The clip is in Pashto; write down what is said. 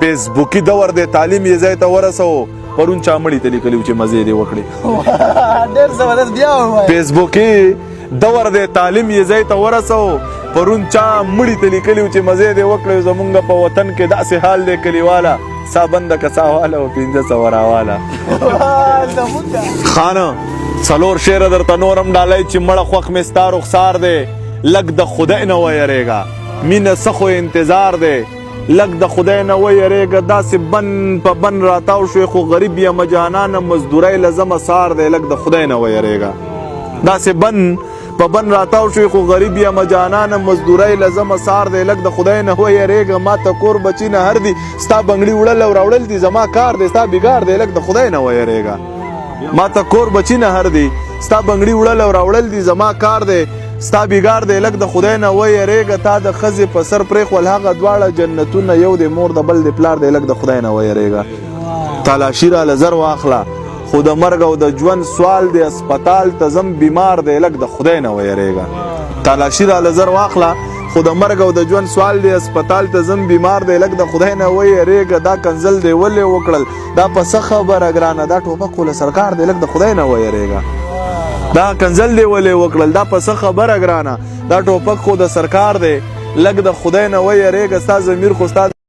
فیسبوکي دور دی تعلیم یې ځای ته ورسو پرون چا مړي ته لیکلي و چې مزې دې وکړې ډېر زبردست بیا ووایه فیسبوکي دور دی تعلیم یې ځای ته ورسو پرون چا مړي ته لیکلي و چې مزې دې وکړې زمونږ په وطن کې داسې حال دی کلیواله سا بنده که سا واله او 1500 راواله خانه څلور شعره درته نورم ډالۍ چې مړه خوښ مې ستا رخسار دی لږ د خدای نه ویریږه مینه څه خو انتظار دی لږ د خدای نه ویریږه داسې بن په بن راتاو شوې خو غریب یم جانانه مزدورۍ له زمه سار دی لږ د خدای نه ویریږه داسې بن په بن راتاو شوې خو غریب یم جانانه مزدورۍ له زمه سار دی لږ د خدای نه ویریږه ما ته کور بچي نه هر دي ستا بنګړي وړل او راوړل دي زما کار دی ستا بګار دی لږ د خدای نه ویریږه ما ته کور بچي نه هر دي ستا بنګړي وړل او راوړل دي زما کار دی ستا بیګار دی لږ د خدای نه ویریږه تا د ښځې په سر پرېښول هغه دواړه جنتونه یو د مور د بل د پلار دی لږ د خدای نه ویریږه تلاشي راله زر واخله خو د مرګ او د ژوند سوال دی اسپتال ته ځم بیمار دی لږ د خدای نه ویریږه تلاشي راله زر واخله خو د مرګ او د ژوند سوال دی اسپتال ته ځم بیمار دی لږ د خدای نه ویریږه دا کنځل دی ولې وکړل دا په څه خبره ګرانه دا ټوپک خو له سرکار دی لږ د خدای نه ویریږه دا کنځل دی ولې وکړل دا په څه خبره ګرانه دا ټوپک خو د سرکار دی لږ د خدای نه ویریږه ستا ضمیر خو ستا